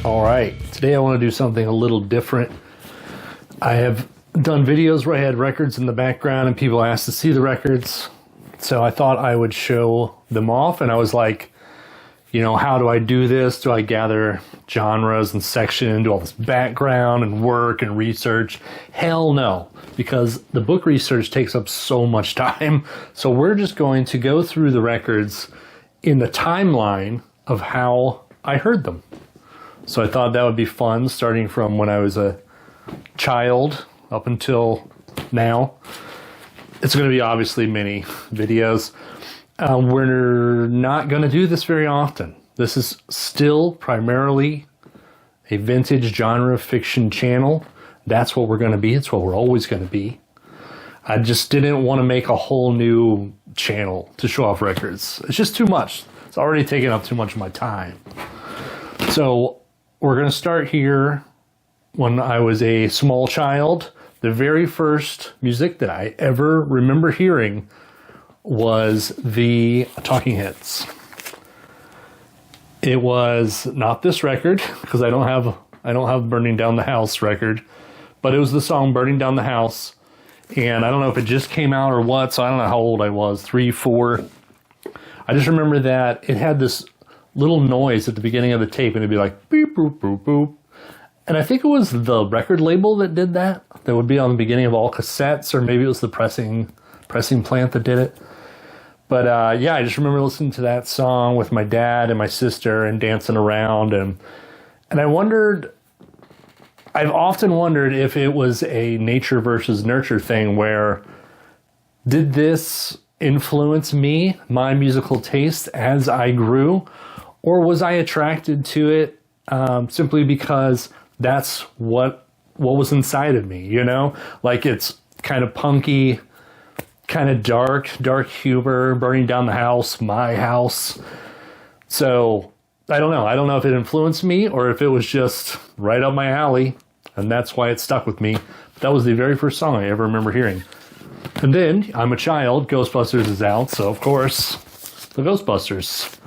All right, today I want to do something a little different. I have done videos where I had records in the background and people asked to see the records. So I thought I would show them off, and I was like, you know, how do I do this? Do I gather genres and section and do all this background and work and research? Hell no, because the book research takes up so much time. So we're just going to go through the records in the timeline of how I heard them. So I thought that would be fun, starting from when I was a child up until now. It's going to be obviously many videos. We're not going to do this very often. This is still primarily a vintage genre fiction channel. That's what we're going to be. It's what we're always going to be. I just didn't want to make a whole new channel to show off records. It's just too much. It's already taken up too much of my time. So we're going to start here when I was a small child. The very first music that I ever remember hearing was the Talking Heads. It was not this record, because I don't have Burning Down the House record, but it was the song Burning Down the House. And I don't know if it just came out or what, so I don't know how old I was, 3, 4. I just remember that it had this little noise at the beginning of the tape, and it'd be like beep, boop, boop, boop. And I think it was the record label that did that. That would be on the beginning of all cassettes, or maybe it was the pressing plant that did it. But yeah, I just remember listening to that song with my dad and my sister and dancing around. And I've often wondered if it was a nature versus nurture thing, where did this influence me, my musical taste as I grew? Or was I attracted to it simply because that's what was inside of me, you know? Like, it's kind of punky, kind of dark humor, Burning Down the House, my house. So I don't know. I don't know if it influenced me or if it was just right up my alley, and that's why it stuck with me. But that was the very first song I ever remember hearing. And then, I'm a child, Ghostbusters is out, so of course, the Ghostbusters.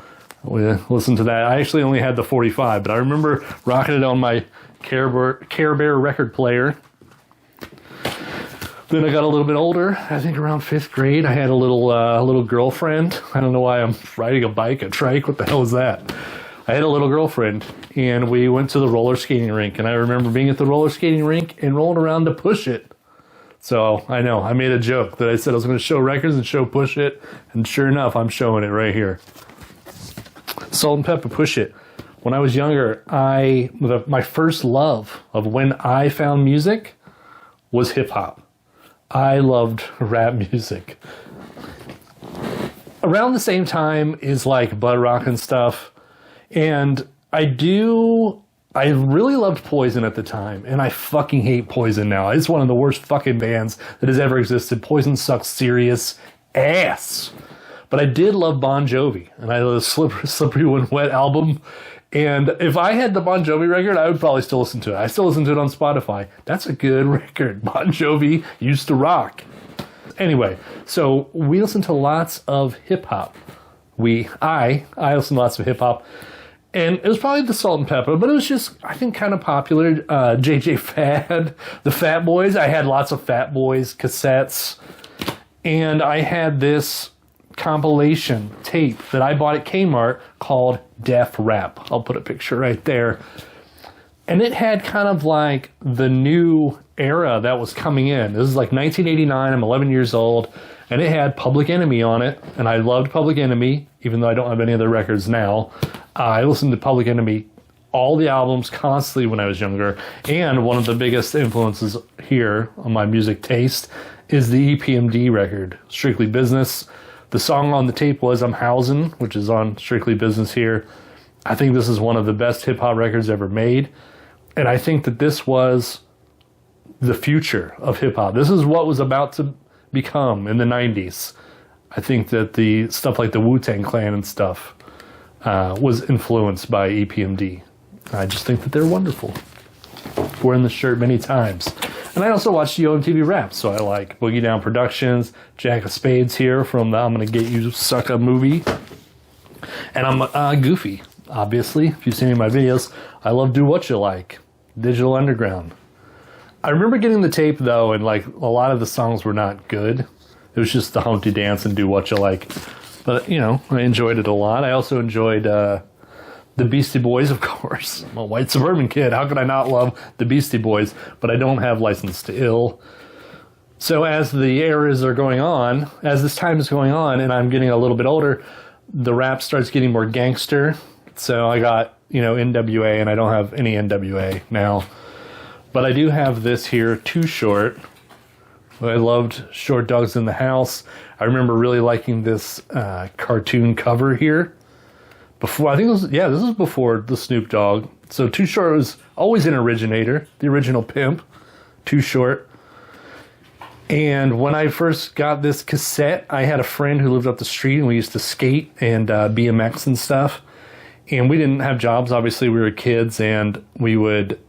We listened to that. I actually only had the 45, but I remember rocking it on my Care Bear record player. Then I got a little bit older, I think around 5th grade. I had a little girlfriend. I don't know why I'm riding a bike, a trike. What the hell is that? I had a little girlfriend, and we went to the roller skating rink. And I remember being at the roller skating rink and rolling around to Push It. So I know, I made a joke that I said I was going to show records and show Push It. And sure enough, I'm showing it right here. Salt and Pepper, Push It. When I was younger, my first love of when I found music was hip hop. I loved rap music. Around the same time is like Bud Rock and stuff. And I really loved Poison at the time, and I fucking hate Poison now. It's one of the worst fucking bands that has ever existed. Poison sucks serious ass. But I did love Bon Jovi, and I love the Slippery When Wet album. And if I had the Bon Jovi record, I would probably still listen to it. I still listen to it on Spotify. That's a good record. Bon Jovi used to rock. Anyway, so we listen to lots of hip-hop. I listen to lots of hip-hop. And it was probably the Salt and Pepper, but it was just, I think, kind of popular. JJ Fad, the Fat Boys. I had lots of Fat Boys cassettes. And I had this compilation tape that I bought at Kmart called Def Rap. I'll put a picture right there. And it had kind of like the new era that was coming in. This is like 1989. I'm 11 years old. And it had Public Enemy on it. And I loved Public Enemy, even though I don't have any other records now. I listened to Public Enemy, all the albums, constantly when I was younger. And one of the biggest influences here on my music taste is the EPMD record, Strictly Business. The song on the tape was I'm Housin', which is on Strictly Business here. I think this is one of the best hip-hop records ever made. And I think that this was the future of hip-hop. This is what was about to become in the 90s. I think that the stuff like the Wu-Tang Clan and stuff was influenced by EPMD. I just think that they're wonderful. Wearing the shirt many times. And I also watch MTV Raps, so I like Boogie Down Productions, Jack of Spades here from the I'm Gonna Get You Sucker movie. And I'm Goofy. obviously, if you've seen any of my videos, I love Do What You Like, Digital Underground. I remember getting the tape, though, and like a lot of the songs were not good. It was just the Humpty Dance and Do What You Like. But, you know, I enjoyed it a lot. I also enjoyed the Beastie Boys, of course. I'm a white suburban kid. How could I not love the Beastie Boys? But I don't have License to Ill. So as the eras are going on, as this time is going on, and I'm getting a little bit older, the rap starts getting more gangster. So I got, you know, NWA, and I don't have any NWA now. But I do have this here, Too Short. I loved Short Dogs in the House. I remember really liking this cartoon cover here. Before, I think it was, yeah, this was before the Snoop Dogg. So Too Short was always an originator, the original pimp, Too Short. And when I first got this cassette, I had a friend who lived up the street, and we used to skate and BMX and stuff. And we didn't have jobs, obviously we were kids, and we would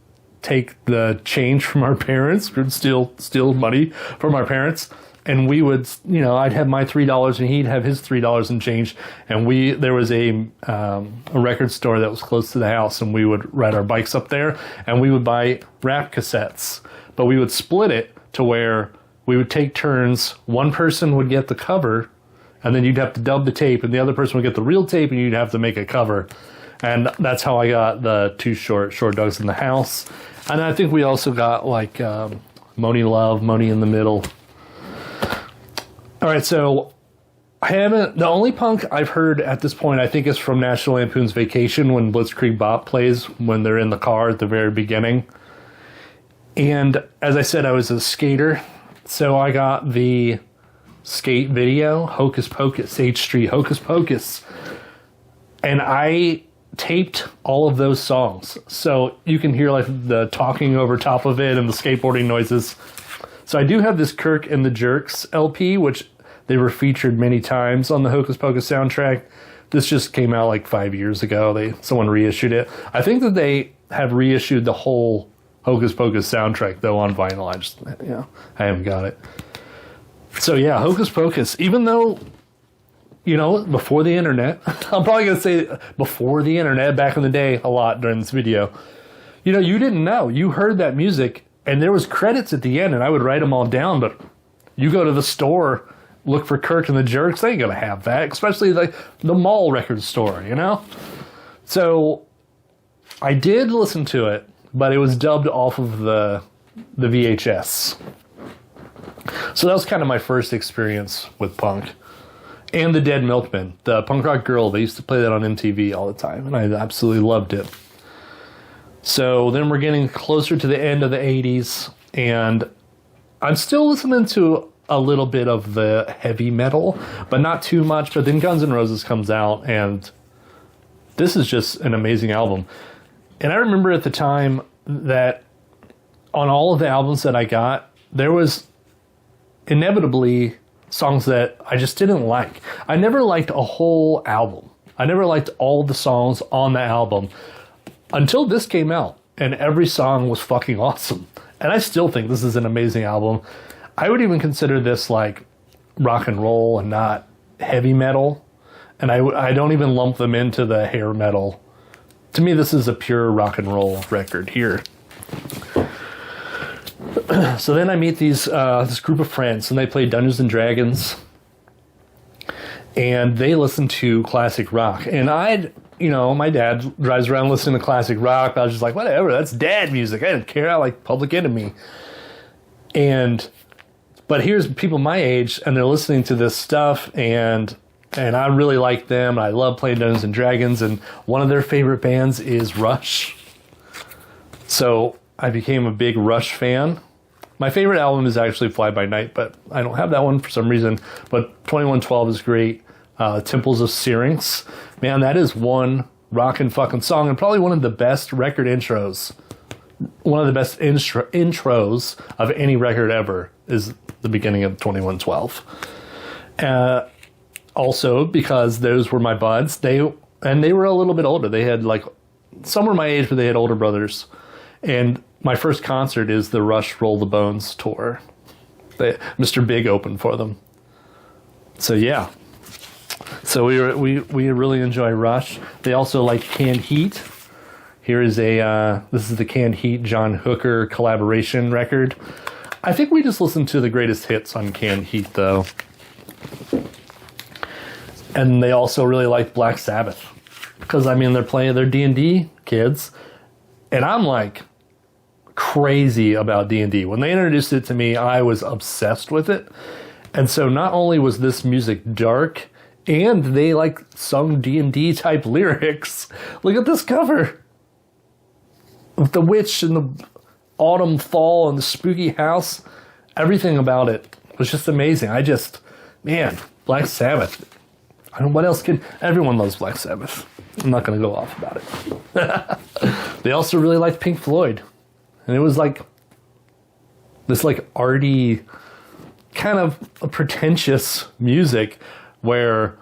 take the change from our parents, we'd steal money from our parents, and we would, you know, I'd have my $3 and he'd have his $3 and change, and there was a record store that was close to the house, and we would ride our bikes up there, and we would buy rap cassettes, but we would split it to where we would take turns. One person would get the cover, and then you'd have to dub the tape, and the other person would get the real tape, and you'd have to make a cover. And that's how I got the Too Short Dogs in the House. And I think we also got like Money Love, Money in the Middle. All right, so the only punk I've heard at this point, I think, is from National Lampoon's Vacation, when Blitzkrieg Bop plays when they're in the car at the very beginning. And as I said, I was a skater, so I got the skate video, Hocus Pocus, H Street Hocus Pocus. And I taped all of those songs, so you can hear like the talking over top of it and the skateboarding noises. So I do have this Kirk and the Jerks LP, which they were featured many times on the Hocus Pocus soundtrack. This just came out like 5 years ago. Someone reissued it. I think that they have reissued the whole Hocus Pocus soundtrack though on vinyl. I haven't got it. So yeah, Hocus Pocus, even though, you know, before the internet, I'm probably going to say before the internet, back in the day a lot during this video, you know, you didn't know. You heard that music, and there was credits at the end, and I would write them all down, but you go to the store, look for Kirk and the Jerks, they ain't going to have that, especially like the mall record store, you know? So I did listen to it, but it was dubbed off of the VHS. So that was kind of my first experience with punk. And the Dead Milkmen, the punk rock girl, they used to play that on MTV all the time, and I absolutely loved it. So then we're getting closer to the end of the 80s, and I'm still listening to a little bit of the heavy metal, but not too much. But then Guns N' Roses comes out, and this is just an amazing album. And I remember at the time that on all of the albums that I got, there was inevitably songs that I just didn't like. I never liked a whole album. I never liked all the songs on the album until this came out, and every song was fucking awesome. And I still think this is an amazing album. I would even consider this like rock and roll and not heavy metal. And I don't even lump them into the hair metal. To me, this is a pure rock and roll record here. So then I meet this group of friends, and they play Dungeons and Dragons, and they listen to classic rock. And my dad drives around listening to classic rock. I was just like, whatever, that's dad music. I didn't care. I like Public Enemy. But here's people my age, and they're listening to this stuff, and I really like them. I love playing Dungeons and Dragons, and one of their favorite bands is Rush. So I became a big Rush fan. My favorite album is actually Fly By Night, but I don't have that one for some reason. But 2112 is great. Temples of Syrinx. Man, that is one rockin' fucking song, and probably one of the best record intros. One of the best intros of any record ever is the beginning of 2112. Also, because those were my buds, they were a little bit older. They had some were my age, but they had older brothers. And my first concert is the Rush Roll the Bones tour. Mr. Big opened for them. So yeah. So we really enjoy Rush. They also like Canned Heat. Here is this is the Canned Heat John Hooker collaboration record. I think we just listened to the greatest hits on Canned Heat, though. And they also really like Black Sabbath. Because, I mean, they're D&D kids. And I'm, like, crazy about D&D. When they introduced it to me, I was obsessed with it. And so not only was this music dark, and they, like, sung D&D type lyrics. Look at this cover. With the witch and the autumn fall and the spooky house. Everything about it was just amazing. Man, Black Sabbath. I don't know what else everyone loves Black Sabbath. I'm not going to go off about it. They also really liked Pink Floyd. And it was like this like arty, kind of a pretentious music where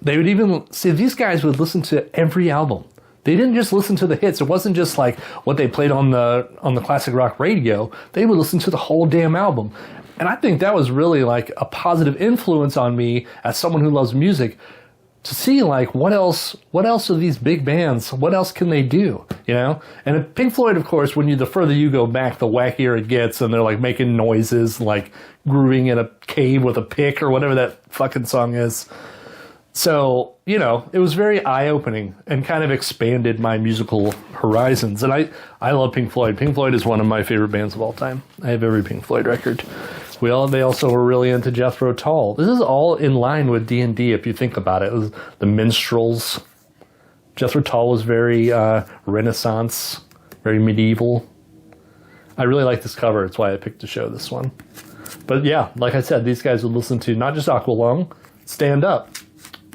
they would even see these guys would listen to every album. They didn't just listen to the hits. It wasn't just like what they played on the classic rock radio. They would listen to the whole damn album. And I think that was really like a positive influence on me as someone who loves music to see like what else are these big bands, what else can they do, you know? And at Pink Floyd, of course, the further you go back, the wackier it gets, and they're like making noises, like grooving in a cave with a pick or whatever that fucking song is. So, you know, it was very eye-opening and kind of expanded my musical horizons. And I love Pink Floyd. Pink Floyd is one of my favorite bands of all time. I have every Pink Floyd record. They also were really into Jethro Tull. This is all in line with D&D if you think about it. It was the minstrels. Jethro Tull was very Renaissance, very medieval. I really like this cover. It's why I picked to show this one. But yeah, like I said, these guys would listen to not just Aqualung, Stand Up.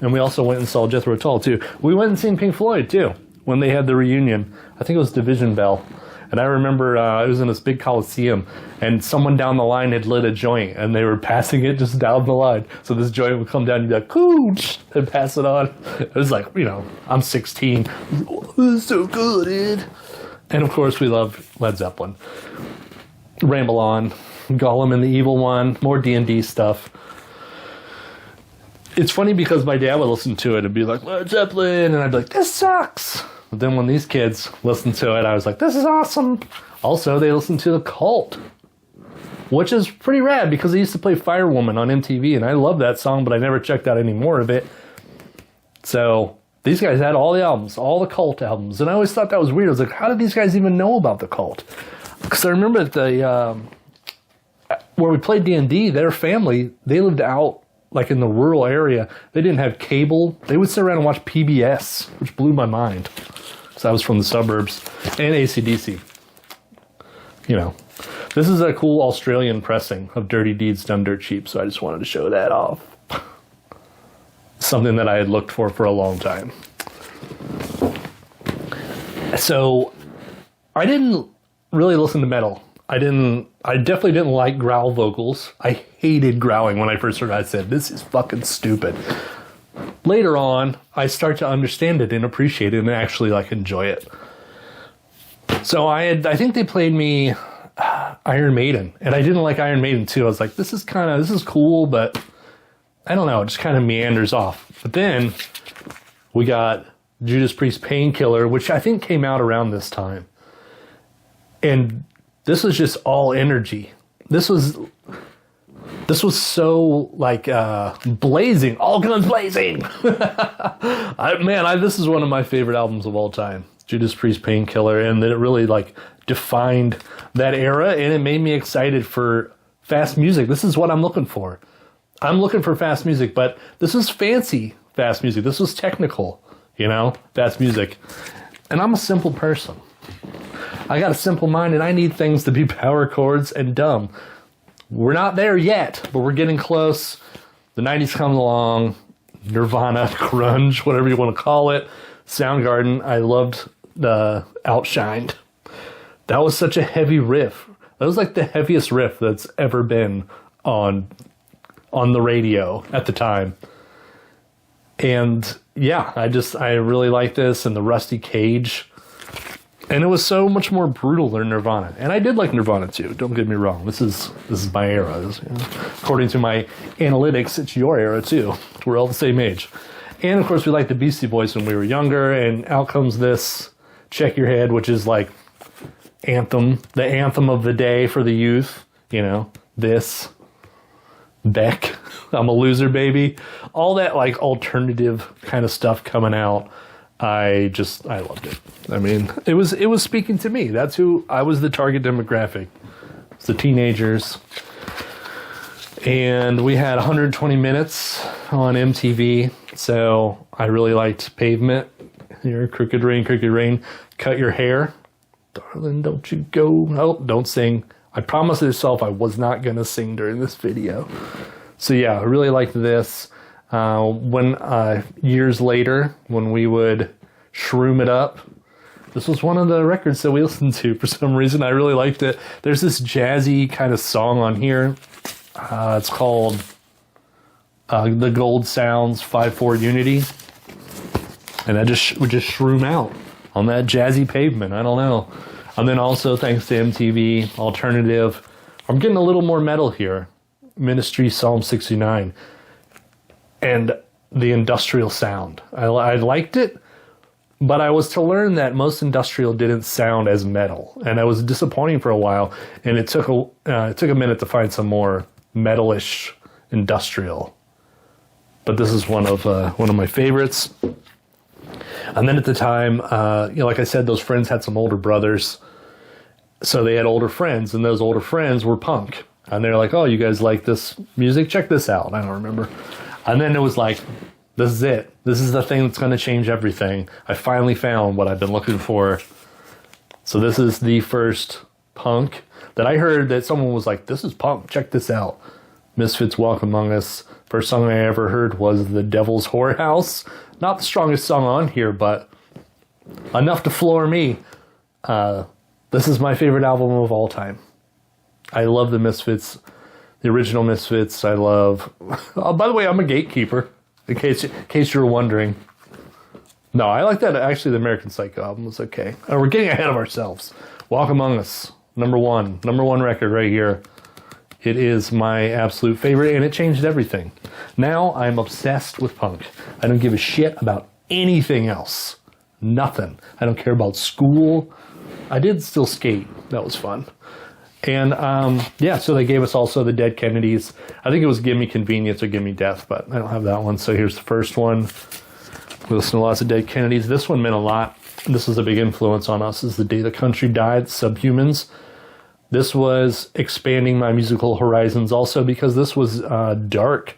And we also went and saw Jethro Tull, too. We went and seen Pink Floyd, too, when they had the reunion. I think it was Division Bell. And I remember it was in this big coliseum, and someone down the line had lit a joint, and they were passing it just down the line. So this joint would come down, and you'd be like, cooch, and pass it on. It was like, you know, I'm 16. Oh, this is so good, dude. And, of course, we love Led Zeppelin. Ramble on. Gollum and the Evil One. More D&D stuff. It's funny because my dad would listen to it and be like, Led Zeppelin, and I'd be like, this sucks. But then when these kids listened to it, I was like, this is awesome. Also, they listened to The Cult, which is pretty rad because they used to play Firewoman on MTV, and I love that song, but I never checked out any more of it. So these guys had all the albums, all the Cult albums, and I always thought that was weird. I was like, how did these guys even know about The Cult? Because I remember where we played D&D, their family, they lived out like in the rural area. They didn't have cable. They would sit around and watch PBS, which blew my mind. So I was from the suburbs. And AC/DC. You know. This is a cool Australian pressing of Dirty Deeds Done Dirt Cheap, so I just wanted to show that off. Something that I had looked for a long time. So I didn't really listen to metal. I definitely didn't like growl vocals. I hated growling when I first heard it. I said, this is fucking stupid. Later on, I start to understand it and appreciate it and actually like enjoy it. So I think they played me Iron Maiden, and I didn't like Iron Maiden too. I was like, this is cool, but I don't know, it just kind of meanders off. But then we got Judas Priest Painkiller, which I think came out around this time. And this was just all energy. This was so like blazing, all guns blazing. This is one of my favorite albums of all time, Judas Priest Painkiller, and that it really like defined that era, and it made me excited for fast music. This is what I'm looking for. I'm looking for fast music, but this is fancy fast music. This was technical, you know, fast music. And I'm a simple person. I got a simple mind, and I need things to be power chords and dumb. We're not there yet, but we're getting close. The 90s come along. Nirvana, grunge, whatever you want to call it. Soundgarden, I loved the Outshined. That was such a heavy riff. That was like the heaviest riff that's ever been on the radio at the time. And yeah, I really like this, and the Rusty Cage. And it was so much more brutal than Nirvana. And I did like Nirvana too. Don't get me wrong. This is my era. According to my analytics, it's your era too. We're all the same age. And of course, we liked the Beastie Boys when we were younger. And out comes this Check Your Head, which is like the anthem of the day for the youth. You know, this Beck, I'm a Loser Baby, all that like alternative kind of stuff coming out. I loved it. I mean, it was speaking to me. That's who I was, the target demographic. It's the teenagers. And we had 120 minutes on MTV. So I really liked Pavement. Here, Crooked Rain, Cut Your Hair. Darling, don't you go. Oh, don't sing. I promised myself I was not going to sing during this video. So yeah, I really liked this. Years later, when we would shroom it up, this was one of the records that we listened to for some reason. I really liked it. There's this jazzy kind of song on here. It's called The Gold Sounds 5/4 Unity. And I would just shroom out on that jazzy Pavement. I don't know. And then also, thanks to MTV, alternative. I'm getting a little more metal here. Ministry, Psalm 69. And the industrial sound. I liked it, but I was to learn that most industrial didn't sound as metal, and I was disappointing for a while. And it took a minute to find some more metalish industrial. But this is one of my favorites. And then at the time, like I said, those friends had some older brothers, so they had older friends, and those older friends were punk. And they're like, "Oh, you guys like this music? Check this out." I don't remember. And then it was like, this is it. This is the thing that's going to change everything. I finally found what I've been looking for. So this is the first punk that I heard that someone was like, "This is punk. Check this out." Misfits, Walk Among Us. First song I ever heard was The Devil's Whorehouse. Not the strongest song on here, but enough to floor me. This is my favorite album of all time. I love the Misfits, the original Misfits. I love... Oh, by the way, I'm a gatekeeper, in case you were wondering. No, I like that. Actually, the American Psycho album was okay. We're getting ahead of ourselves. Walk Among Us, number one record right here. It is my absolute favorite, and it changed everything. Now I'm obsessed with punk. I don't give a shit about anything else. Nothing. I don't care about school. I did still skate. That was fun. And so they gave us also the Dead Kennedies. I think it was Give Me Convenience or Give Me Death, but I don't have that one. So here's the first one. We listened to lots of Dead Kennedies. This one meant a lot. This was a big influence on us. Is The Day the Country Died, Subhumans. This was expanding my musical horizons also because this was dark.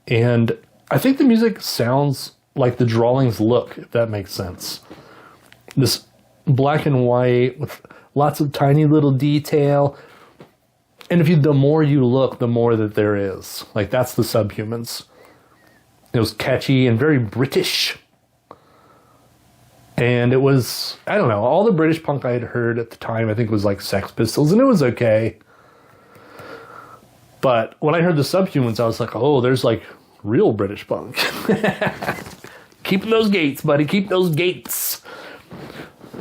And I think the music sounds like the Drawlings look, if that makes sense. This black and white with lots of tiny little detail. And the more you look, the more that there is. Like, that's the Subhumans. It was catchy and very British. And it was, I don't know, all the British punk I had heard at the time, I think was like Sex Pistols, and it was okay. But when I heard the Subhumans, I was like, oh, there's like real British punk. Keeping those gates, buddy, keep those gates.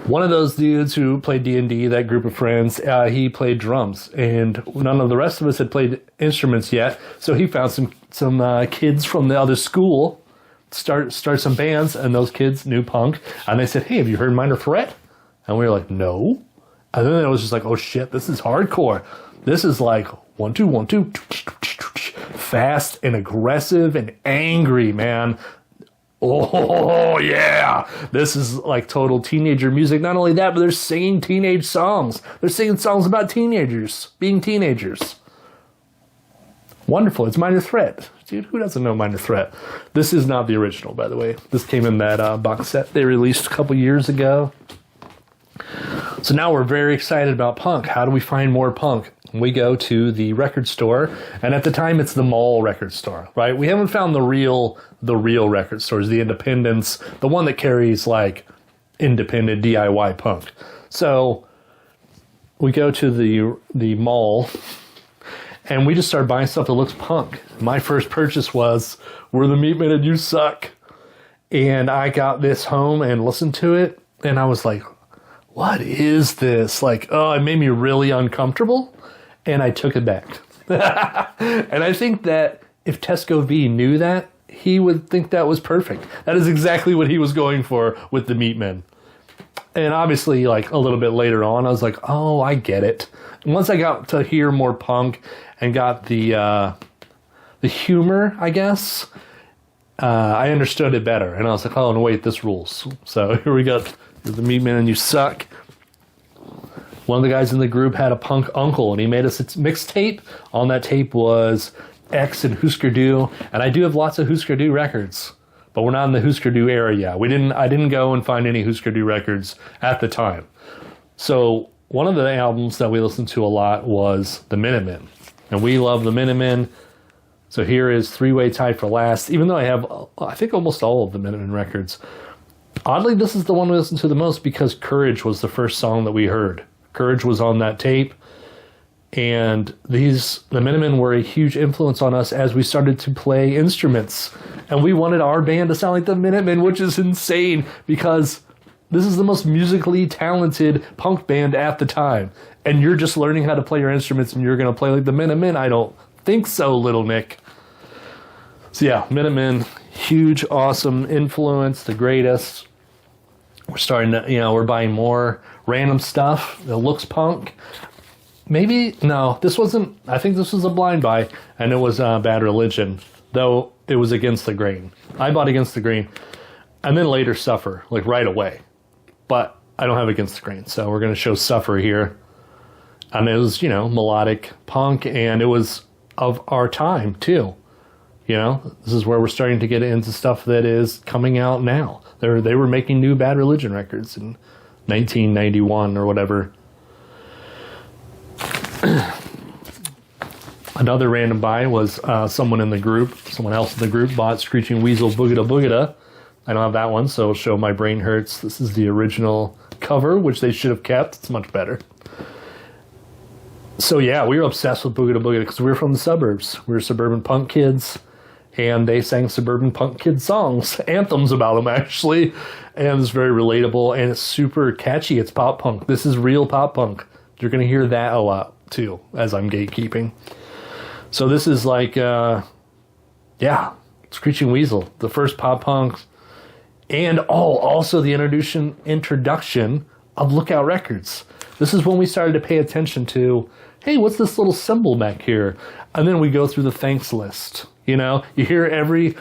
One of those dudes who played D&D, that group of friends, he played drums, and none of the rest of us had played instruments yet. So he found some kids from the other school, start some bands, and those kids knew punk, and they said, "Hey, have you heard Minor Threat?" And we were like, "No." And then it was just like, "Oh shit, this is hardcore. This is like 1 2 1 2, fast and aggressive and angry, man." Oh, yeah. This is like total teenager music. Not only that, but they're singing teenage songs. They're singing songs about teenagers, being teenagers. Wonderful. It's Minor Threat. Dude, who doesn't know Minor Threat? This is not the original, by the way. This came in that box set they released a couple years ago. So now we're very excited about punk. How do we find more punk? We go to the record store, and at the time it's the mall record store, right? We haven't found the real record stores, the independents, the one that carries like independent DIY punk. So we go to the mall, and we just start buying stuff that looks punk. My first purchase was We're the Meatmen and You Suck. And I got this home and listened to it, and I was like, what is this? Like, oh, it made me really uncomfortable, and I took it back. And I think that if Tesco V knew that, he would think that was perfect. That is exactly what he was going for with the Meatmen. And obviously, like, a little bit later on, I was like, oh, I get it. And once I got to hear more punk and got the humor, I guess, I understood it better. And I was like, oh, no, wait, this rules. So here we go. The Meatmen and You Suck. One of the guys in the group had a punk uncle, and he made us a mixtape. On that tape was X and Husker Du. And I do have lots of Husker Du records. But we're not in the Husker Du era yet. I didn't go and find any Husker Du records at the time. So one of the albums that we listened to a lot was the Minutemen. And we love the Minutemen. So here is Three-Way Tie for Last. Even though I have, I think, almost all of the Minutemen records. Oddly, this is the one we listened to the most because Courage was the first song that we heard. Courage was on that tape. And the Minutemen were a huge influence on us as we started to play instruments. And we wanted our band to sound like the Minutemen, which is insane because this is the most musically talented punk band at the time. And you're just learning how to play your instruments and you're going to play like the Minutemen? I don't think so, Little Nick. So yeah, Minutemen, huge, awesome influence, the greatest. We're starting to, we're buying more random stuff that looks punk. Maybe, no, this wasn't, I think this was a blind buy, and it was Bad Religion, though it was Against the Grain. I bought Against the Grain, and then later Suffer, like right away. But I don't have Against the Grain, so we're going to show Suffer here. And it was, melodic punk, and it was of our time, too. This is where we're starting to get into stuff that is coming out now. They were making new Bad Religion records in 1991 or whatever. Another random buy was someone else in the group bought Screeching Weasel Boogada Boogada. I don't have that one, so I'll show My Brain Hurts. This is the original cover, which they should have kept. It's much better. So yeah, we were obsessed with Boogada Boogada because we were from the suburbs. We were suburban punk kids, and they sang suburban punk kid songs, anthems about them actually, and it's very relatable, and it's super catchy. It's pop punk. This is real pop punk. You're going to hear that a lot too, as I'm gatekeeping. So this is like, Screeching Weasel, the first pop punk, and also the introduction of Lookout Records. This is when we started to pay attention to, hey, what's this little symbol back here? And then we go through the thanks list. You hear every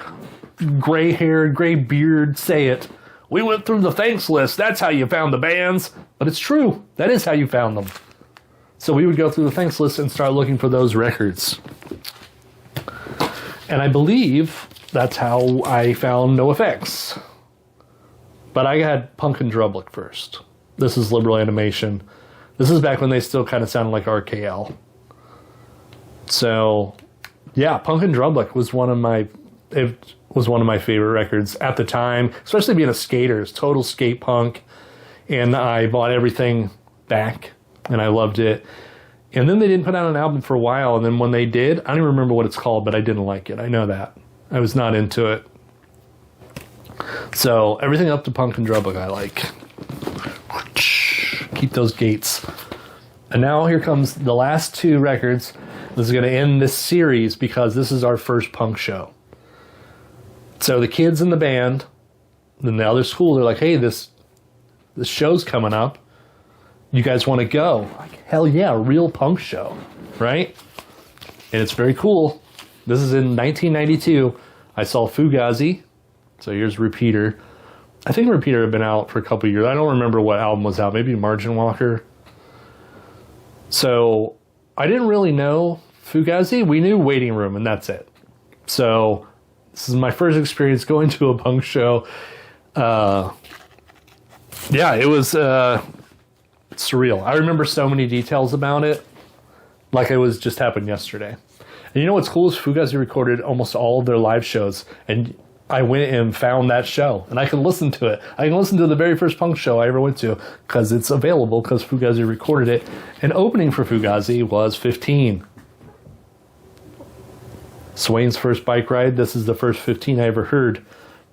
gray-haired, gray-beard say it. We went through the thanks list. That's how you found the bands. But it's true. That is how you found them. So we would go through the thanks list and start looking for those records. And I believe that's how I found NoFX. But I had Punk and Drbl first. This is Liberal Animation. This is back when they still kind of sounded like RKL. So, yeah, Punk and Drbl was one of my favorite records at the time, especially being a skater. It's total skate punk. And I bought everything back, and I loved it. And then they didn't put out an album for a while, and then when they did, I don't even remember what it's called, but I didn't like it. I know that. I was not into it. So, everything up to Punk and Drbl I like. Keep those gates. And now here comes the last two records. This is going to end this series because this is our first punk show. So the kids in the band, in the other school, they're like, hey, this show's coming up. You guys want to go? Like, hell yeah, a real punk show, right? And it's very cool. This is in 1992. I saw Fugazi. So here's Repeater. I think Repeater had been out for a couple of years. I don't remember what album was out. Maybe Margin Walker. So I didn't really know Fugazi. We knew Waiting Room, and that's it. So this is my first experience going to a punk show. Yeah, it was surreal. I remember so many details about it, like it was just happened yesterday. And you know what's cool is Fugazi recorded almost all of their live shows, and I went and found that show, and I can listen to it. I can listen to the very first punk show I ever went to because it's available because Fugazi recorded it. And opening for Fugazi was 15. Swain's First Bike Ride. This is the first 15 I ever heard.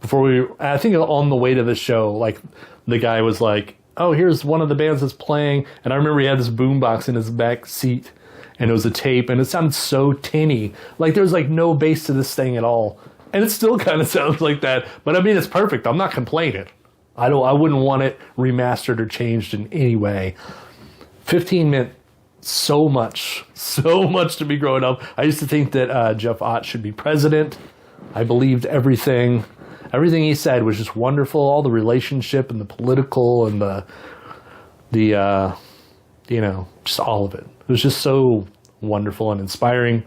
I think on the way to the show, like the guy was like, oh, here's one of the bands that's playing. And I remember he had this boombox in his back seat, and it was a tape, and it sounded so tinny. Like, there was like no bass to this thing at all. And it still kind of sounds like that. But I mean, it's perfect. I'm not complaining. I wouldn't want it remastered or changed in any way. 15 meant so much to me growing up. I used to think that Jeff Ott should be president. I believed everything. Everything he said was just wonderful. All the relationship and the political and the you know, just all of it. It was just so wonderful and inspiring.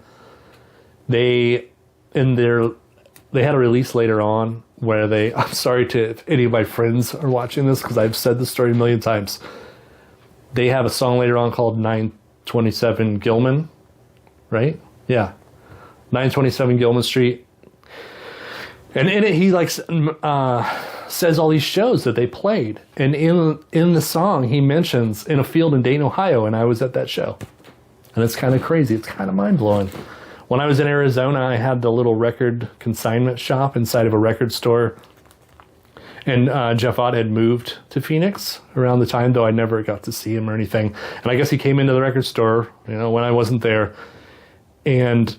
They had a release later on where I'm sorry if any of my friends are watching this because I've said this story a million times. They have a song later on called 927 Gilman, right? Yeah. 927 Gilman Street. And in it, he says all these shows that they played. And in the song, he mentions in a field in Dayton, Ohio, and I was at that show. And it's kind of crazy. It's kind of mind-blowing. When I was in Arizona, I had the little record consignment shop inside of a record store. And Jeff Ott had moved to Phoenix around the time, though I never got to see him or anything. And I guess he came into the record store, you know, when I wasn't there. And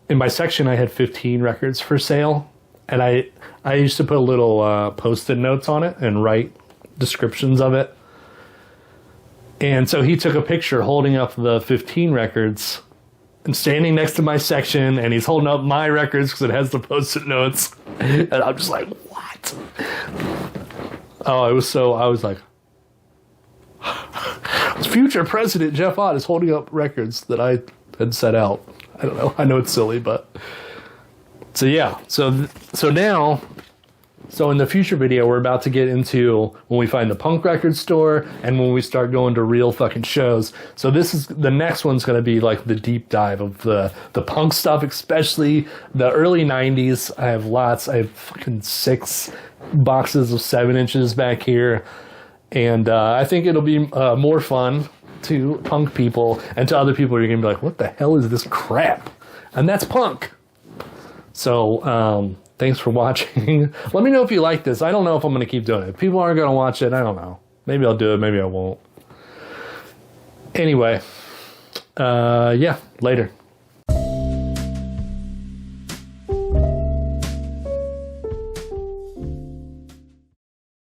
in my section, I had 15 records for sale. And I used to put little Post-it notes on it and write descriptions of it. And so he took a picture holding up the 15 records and standing next to my section, and he's holding up my records because it has the Post-it notes. And I'm just like, what? Oh, I was like, future President Jeff Ott is holding up records that I had set out. I don't know. I know it's silly, but... So yeah, so now, in the future video, we're about to get into when we find the punk record store and when we start going to real fucking shows. So the next one's going to be like the deep dive of the punk stuff, especially the early 90s. I have lots. I have fucking 6 boxes of 7 inches back here. And I think it'll be more fun to punk people, and to other people you're going to be like, what the hell is this crap? And that's punk. So, thanks for watching. Let me know if you like this. I don't know if I'm going to keep doing it. If people aren't going to watch it, I don't know. Maybe I'll do it, maybe I won't. Anyway, yeah, later.